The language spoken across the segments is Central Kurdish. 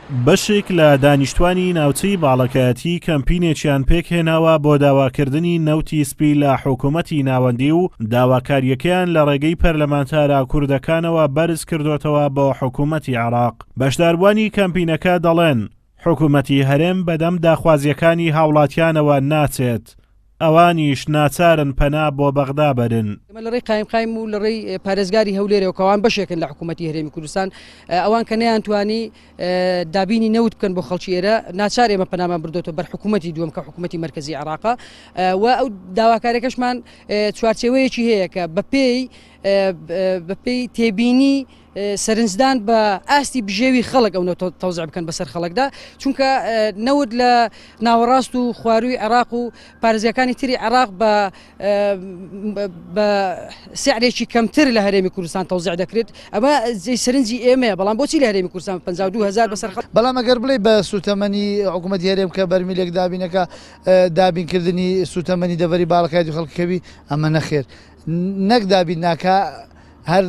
بەشێک لە دانیشتوانی ناوچەی باڵەکایەتی کەمپینێکیان پێکهێناوە بۆ داواکردنی نەوتی سپی لە حکوومەتی ناوەندی و داواکاریەکەیان لە ڕێگەی پەرلەمانتارە کوردەکانەوە بەرز کردوتەوە بۆ حکوومەتی عێراق. بەشداربوانی کەمپینەکە دەڵێن حکوومەتی هەرێم بەدەم داخوازیەکانی هاوڵاتیانەوە ناچێت، ئەوانیش ناچارن پەنا بۆ بەغدا بەرن. لە ڕێی قایم و لە ڕێی پارێزگاری هەولێرەوە کەوان بەشێکن لە حکوومەتی هەرێمی کوردستان، ئەوان کە نەیانتوانی دابینی نەوت بکەن بۆ خەڵکی ئێرە، ناچار ئێمە پەنامان بردوتە بەر حکوومەتی دووەم کە حکوومەتی مرکزی عێراقا، و ئەو داواکاریەکەشمان چوارچێوەیەکی هەیە کە بەپێی تێبینی سەرنجدان بە ئاستی بژێوی خەڵک ئەو تەوزیع بکەن بەسەر خەڵکدا، چونکە نەوت لە ناوەڕاست و خواروی عێراق و پارێزگاکانی تری عێراق بە سعرێکی کەمتر لە هەرێمی کوردستان تەوزیع دەکرێت. ئەمە سەرنجی ئێمەیە، بەڵام بۆچی لە هەرێمی کوردستان 52,000 بەسەر خەڵک؟ بەڵام ئەگەر بڵێ بە سوتەمەنی حکوومەتی هەرێم کە بەرمیلێک دابینەکە دابینکردنی سوتەمەنی دەڤەری باڵەکایەتی خەڵکەوی، ئەمە نەخێر نەک دابین ناکە، هەر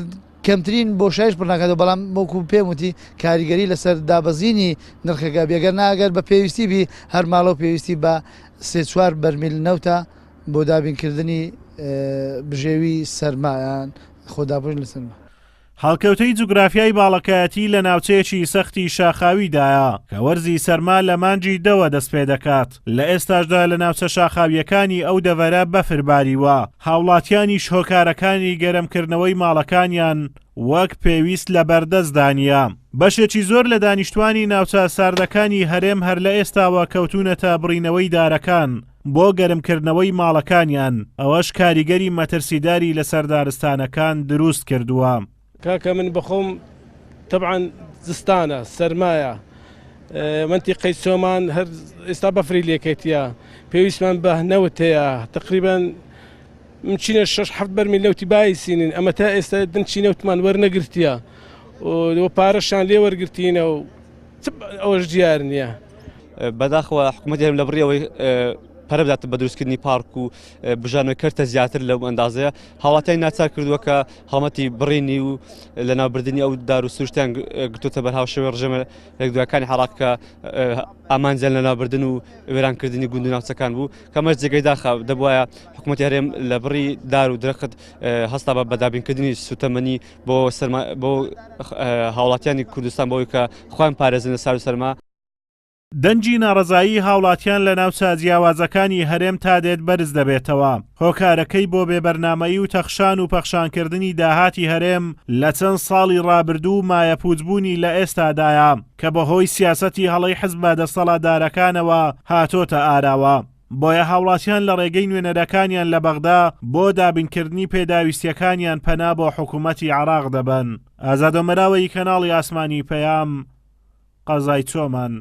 کەمترین بۆشایش پڕناکاتەوە. بەڵام وەکو پێم وتی کاریگەری لەسەر دابەزینی نرخەکە بێگەر ناگەر بە پێویستی بی هەر ماڵە و پێویستی بە 3-4 بەرمیل نەوتە بۆ دابینکردنی بژێوی سەرمایان خۆداپۆش لە سەرما. هەڵکەوتەی جوگرافیای باڵەکایەتی لە ناوچەیەکی سەختی شاخاویدایە کە وەرزی سەرما لە مانجی دەوە دەست پێ دەکات. لە ئێستاشدا لە ناوچە شاخاویەکانی ئەو دەڤەرە بەفرباریوە، هاوڵاتیانی هۆکارەکانی گەرمکردنەوەی ماڵەکانیان وەک پێویست لە بەردەستدانیە. بەشێکی زۆر لە دانیشتوانی ناوچە ساردەکانی هەرێم هەر لە ئێستاوە کەوتونەتە بڕینەوەی دارەکان بۆ گەرمکردنەوەی ماڵەکانیان، ئەوەش کاریگەری مەترسیداری لە سەردارستانەکان دروست کردووە. کاکە من بەخۆم طبعاً زستانە سەرمایە منتیقەی سۆمان هەر ئێستا بەفری لێکێتیە، پێویستمان بە نەوت هەیە، تقریبان مچینە 6-7 بەرمیل نەوتی بایسینن، ئەمە تا ئێستا دنچی نەوتمان وەرنەگرتیە و پارەشان لێ وەرگرتینە و ئەوەش دیار نییە. بەداخەوە حکوومەتی هەرێم لە بڕیەوەی پەرە بداتە بە دروستکردنی پارک و بژانەوەی کەرتە زیاتر لەو ئەندازەیە، هاوڵاتیان ناچار کردووە کە هەڵمەتی بڕینی و لە ناوبردننی ئەو دار و سوشتیان گرتوتە بەرهاو شێوەی ڕژێمە ڕێکدوەکانی عێراق کە ئامانجیان لە ناوبردن و وێرانکردنی گوند و ناوچەکان بوو، کەمەش جێگەی داخە دەبوایە حکوومەتی هەرێم لە بڕی دار و درەخت هەستا بە بەدابینکردنی سوتەمەنی بۆ هاوڵاتیانی کوردستان بۆی کە خۆیان پارێزن لە سار و سەرما. دەنجی ناڕەزایی هاوڵاتیان لە ناو جیاوازەکانی هەرێم تا دێت بەرز دەبێتەوە. هۆکارەکەی بۆ بێبەرنامەیی و تەخشان و پەخشانکردنی داهاتی هەرێم لە چەند ساڵی ڕابردوو مایەپووچبوونی لە ئێستادایە کە بەهۆی سیاسەتی هەڵەی حزب دەسەڵاتدارەکانەوە هاتۆتە ئاراوە. بۆیە هاوڵاتیان لە ڕێگەی نوێنەرەکانیان لە بەغدا بۆ دابینکردنی پێداویستیەکانیان پەنا بۆ حکوومەتی عێراق دەبەن. ئازادۆمەراوەی کەناڵی ئاسمانی پەیام، قەزای چۆمان.